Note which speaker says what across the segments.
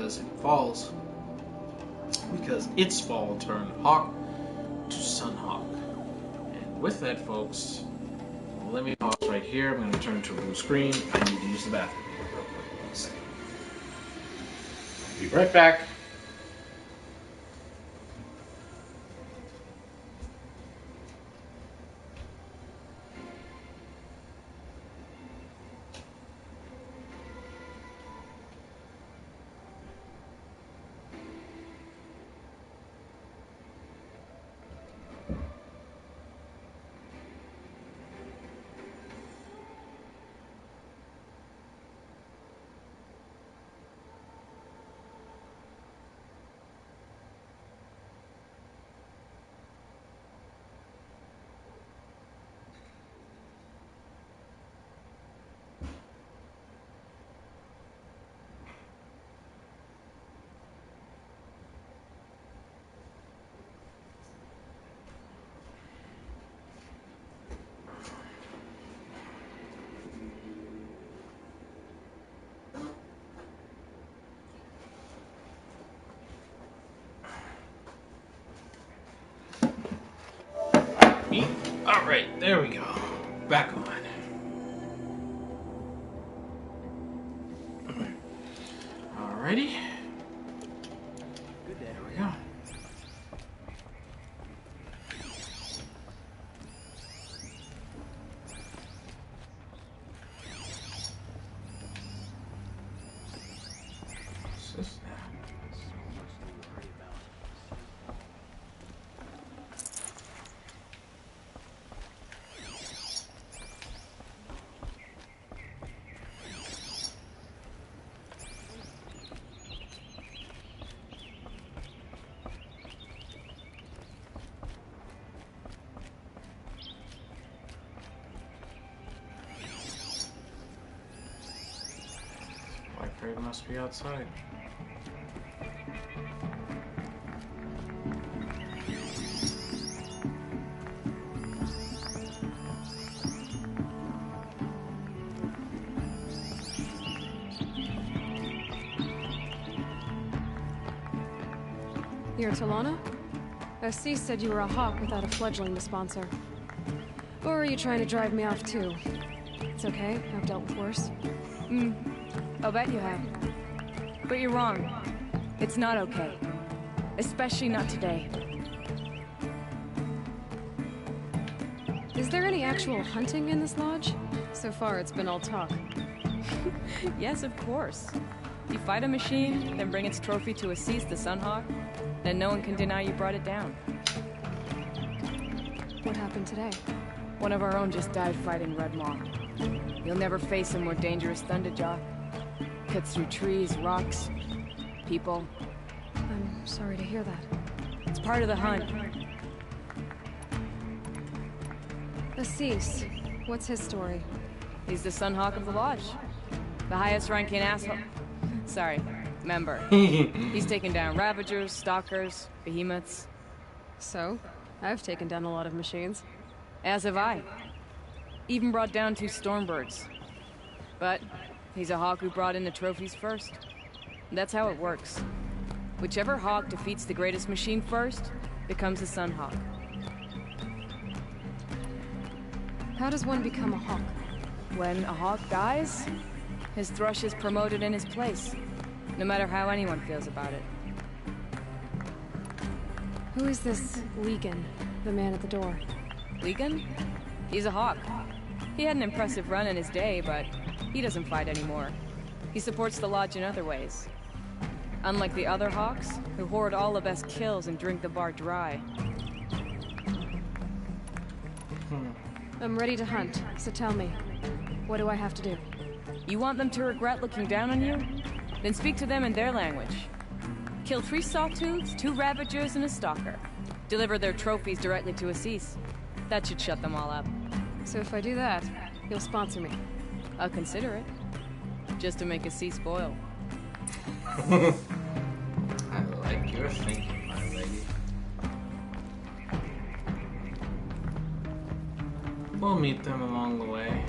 Speaker 1: as it falls, because its fall turned Hawk to Sunhawk. And with that, folks, let me pause right here. I'm going to turn to a blue screen. I need to use the bathroom. One second. Be right back. Alright, there we go. Back on. Alrighty. There we go. What's this now? It must be outside.
Speaker 2: You're Talana? SC said you were a hawk without a fledgling to sponsor. Or are you trying to drive me off too? It's okay, I've dealt with worse.
Speaker 3: I'll bet you have. But you're wrong. It's not okay. Especially not today.
Speaker 2: Is there any actual hunting in this lodge? So far, it's been all talk.
Speaker 3: Yes, of course. You fight a machine, then bring its trophy to Assis the Sunhawk, then no one can deny you brought it down.
Speaker 2: What happened today?
Speaker 3: One of our own just died fighting Red Maw. You'll never face a more dangerous Thunderjaw. Cuts through trees, rocks, people.
Speaker 2: I'm sorry to hear that.
Speaker 3: It's part of the hunt.
Speaker 2: Assis, what's his story?
Speaker 3: He's the Sunhawk of the Lodge. The highest ranking asshole. Sorry, member. He's taken down Ravagers, Stalkers, Behemoths.
Speaker 2: So, I've taken down a lot of machines.
Speaker 3: As have I. Even brought down 2 Stormbirds. But he's a hawk who brought in the trophies first. That's how it works. Whichever hawk defeats the greatest machine first becomes a Sunhawk.
Speaker 2: How does one become a hawk?
Speaker 3: When a hawk dies, his thrush is promoted in his place, no matter how anyone feels about it.
Speaker 2: Who is this Legan, the man at the door?
Speaker 3: Legan? He's a hawk. He had an impressive run in his day, but he doesn't fight anymore. He supports the lodge in other ways. Unlike the other hawks, who hoard all the best kills and drink the bar dry.
Speaker 2: I'm ready to hunt, so tell me, what do I have to do?
Speaker 3: You want them to regret looking down on you? Then speak to them in their language. Kill 3 Sawtooths, 2 Ravagers, and a Stalker. Deliver their trophies directly to Assis. That should shut them all up.
Speaker 2: So if I do that, you'll sponsor me?
Speaker 3: I'll consider it. Just to make Assis boil.
Speaker 1: I like your thinking, my lady. We'll meet them along the way.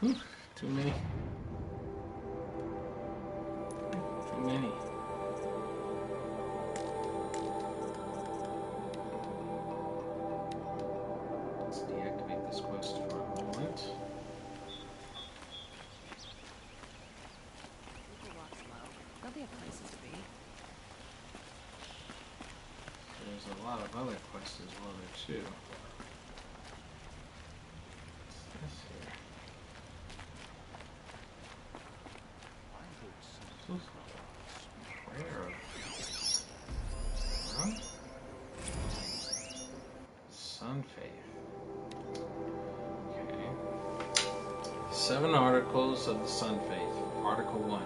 Speaker 1: Whew, too many. Too many. Let's deactivate this quest for a moment.
Speaker 2: People walk slow. They'll be have places to be.
Speaker 1: There's a lot of other quests as well there too. What's this here? Prayer. Huh? Sun Faith. Okay. 7 articles of the Sun Faith. Article 1.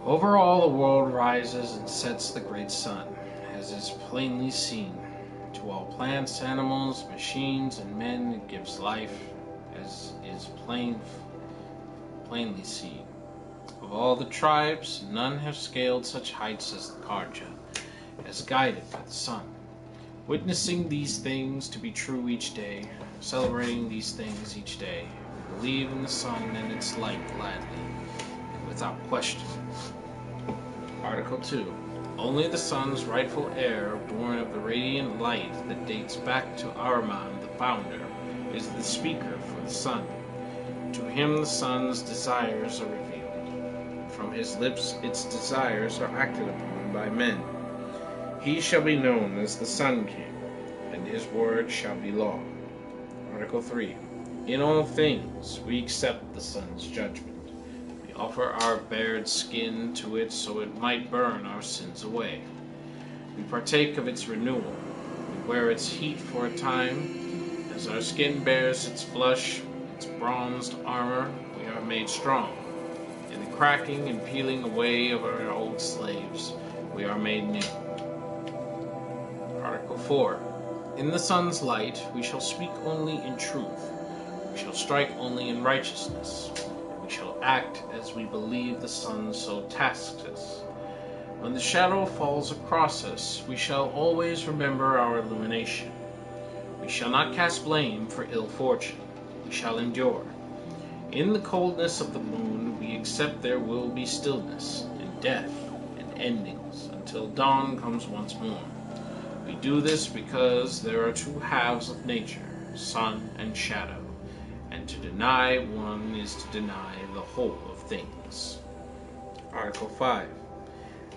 Speaker 1: Over all the world rises and sets the great sun, as is plainly seen. To all plants, animals, machines, and men it gives life, as is plainly seen. Of all the tribes, none have scaled such heights as the Karja, as guided by the sun. Witnessing these things to be true each day, celebrating these things each day, we believe in the sun and its light gladly, and without question. Article 2. Only the sun's rightful heir, born of the radiant light that dates back to Ahriman, the founder, is the speaker for the sun. To him the sun's desires are revealed. From his lips its desires are acted upon by men. He shall be known as the Sun King, and his word shall be law. Article 3. In all things we accept the sun's judgment. We offer our bared skin to it so it might burn our sins away. We partake of its renewal. We wear its heat for a time. As our skin bears its flush, its bronzed armor, we are made strong. In the cracking and peeling away of our old slaves, we are made new. Article 4. In the sun's light, we shall speak only in truth. We shall strike only in righteousness. We shall act as we believe the sun so tasks us. When the shadow falls across us, we shall always remember our illumination. We shall not cast blame for ill fortune. We shall endure. In the coldness of the moon, we accept there will be stillness, and death, and endings, until dawn comes once more. We do this because there are 2 halves of nature, sun and shadow, and to deny one is to deny the whole of things. Article 5.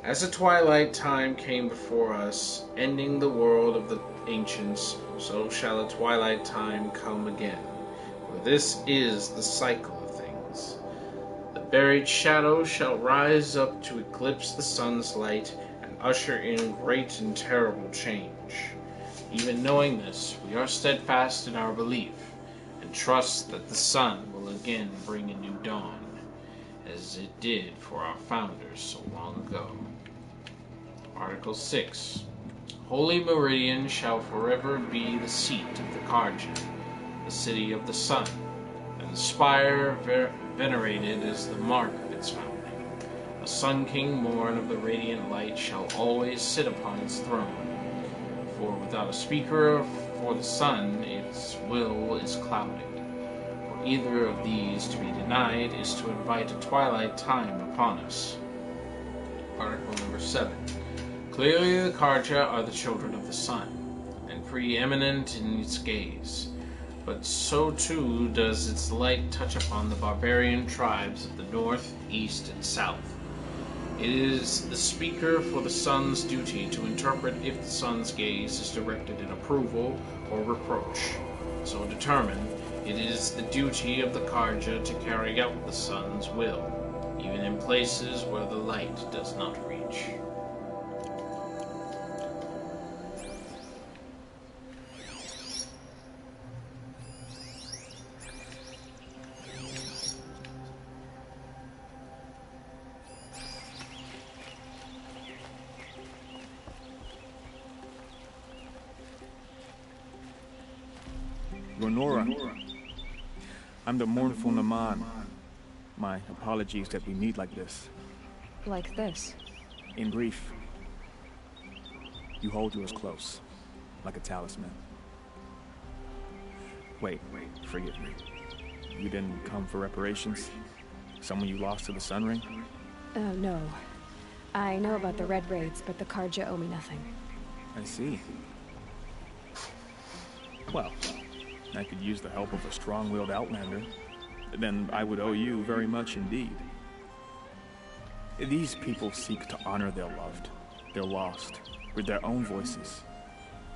Speaker 1: As a twilight time came before us, ending the world of the ancients, so shall a twilight time come again. For this is the cycle of things. The buried shadow shall rise up to eclipse the sun's light and usher in great and terrible change. Even knowing this, we are steadfast in our belief, and trust that the sun will again bring a new dawn, as it did for our founders so long ago. Article 6. Holy Meridian shall forever be the seat of the Karja, the city of the sun, and the spire venerated as the mark of its founding. A Sun King born of the radiant light shall always sit upon its throne, for without a speaker for the sun, its will is clouded. For either of these to be denied is to invite a twilight time upon us. Article number 7. Clearly the Karja are the children of the sun, and preeminent in its gaze. But so too does its light touch upon the barbarian tribes of the north, east, and south. It is the speaker for the sun's duty to interpret if the sun's gaze is directed in approval or reproach. So determined, it is the duty of the Karja to carry out the sun's will, even in places where the light does not reach.
Speaker 4: Renora, I'm the mournful Naman. My apologies that we meet like this.
Speaker 2: Like this.
Speaker 4: In brief, you hold yours close, like a talisman. Wait, forgive me. You didn't come for reparations? Someone you lost to the Sun Ring?
Speaker 2: No. I know about the Red Raids, but the Karja owe me nothing.
Speaker 4: I see. Well, I could use the help of a strong-willed outlander. Then I would owe you very much indeed. These people seek to honor their loved, their lost, with their own voices,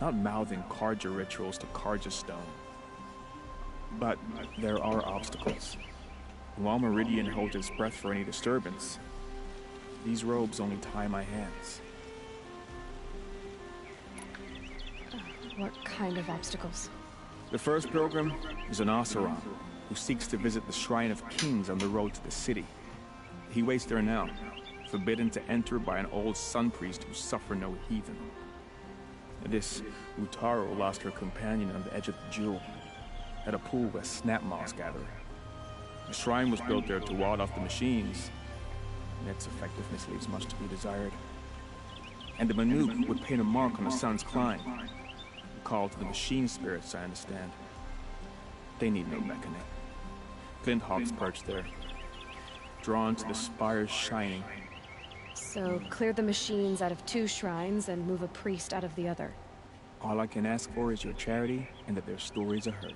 Speaker 4: not mouthing Karja rituals to Karja stone. But there are obstacles. While Meridian holds its breath for any disturbance, these robes only tie my hands.
Speaker 2: What kind of obstacles?
Speaker 4: The first pilgrim is an Oseram who seeks to visit the Shrine of Kings on the road to the city. He waits there now, forbidden to enter by an old sun priest who suffer no heathen. This Utaro lost her companion on the edge of the jewel, at a pool where snap moths gather. The shrine was built there to ward off the machines, and its effectiveness leaves much to be desired. And the Manuk would paint a mark on the sun's climb, a call to the machine spirits, I understand. They need no beckoning. Glint hawks perch there, drawn to the spires shining.
Speaker 2: So, clear the machines out of 2 shrines and move a priest out of the other.
Speaker 4: All I can ask for is your charity and that their stories are heard.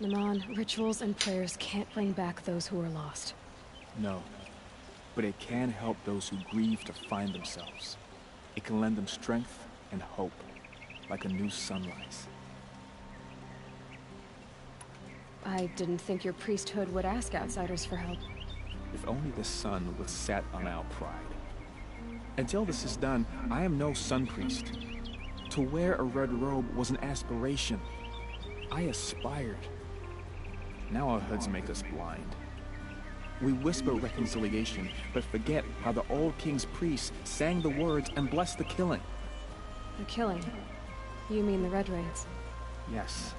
Speaker 2: Naman, rituals and prayers can't bring back those who are lost.
Speaker 4: No, but it can help those who grieve to find themselves. It can lend them strength and hope, like a new sunrise.
Speaker 2: I didn't think your priesthood would ask outsiders for help.
Speaker 4: If only the sun would set on our pride. Until this is done, I am no sun priest. To wear a red robe was an aspiration. I aspired. Now our hoods make us blind. We whisper reconciliation, but forget how the old king's priests sang the words and blessed the killing.
Speaker 2: The killing? You mean the Red Raids?
Speaker 4: Yes.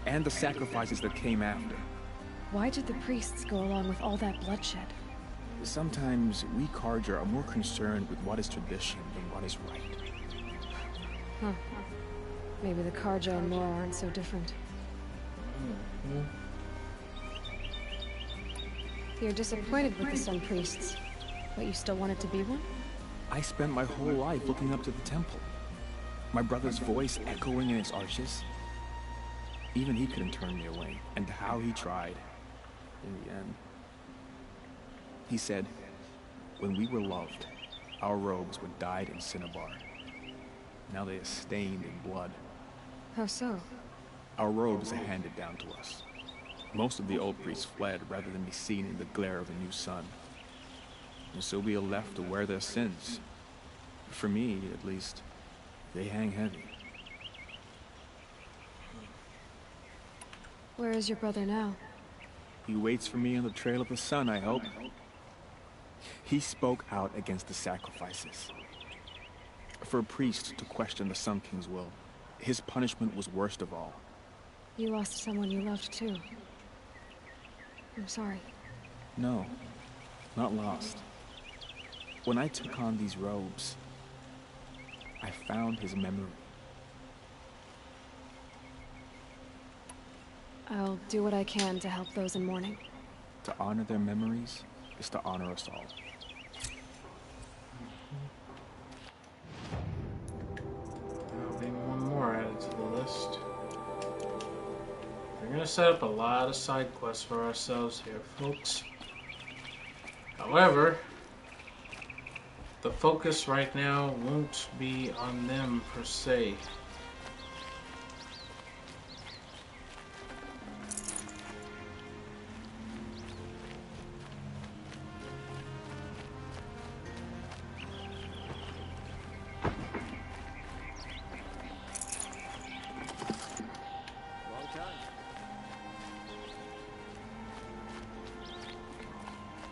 Speaker 4: And the sacrifices that came after.
Speaker 2: Why did the priests go along with all that bloodshed?
Speaker 4: Sometimes we Karja are more concerned with what is tradition than what is right.
Speaker 2: Huh. Maybe the Karja and Nora aren't so different. You're disappointed with the Sun Priests, but you still wanted to be one?
Speaker 4: I spent my whole life looking up to the temple. My brother's voice echoing in its arches. Even he couldn't turn me away, and how he tried. In the end, he said, when we were loved, our robes were dyed in cinnabar. Now they are stained in blood.
Speaker 2: How so?
Speaker 4: Our robes are handed down to us. Most of the old priests fled rather than be seen in the glare of a new sun. And so we are left to wear their sins. For me, at least, they hang heavy.
Speaker 2: Where is your brother now?
Speaker 4: He waits for me on the trail of the sun, I hope. He spoke out against the sacrifices. For a priest to question the Sun King's will, his punishment was worst of all.
Speaker 2: You lost someone you loved too. I'm sorry.
Speaker 4: No, not lost. When I took on these robes, I found his memory.
Speaker 2: I'll do what I can to help those in mourning.
Speaker 4: To honor their memories is to honor us all.
Speaker 1: There'll be one more added to the list. We're gonna set up a lot of side quests for ourselves here, folks. However, the focus right now won't be on them per se.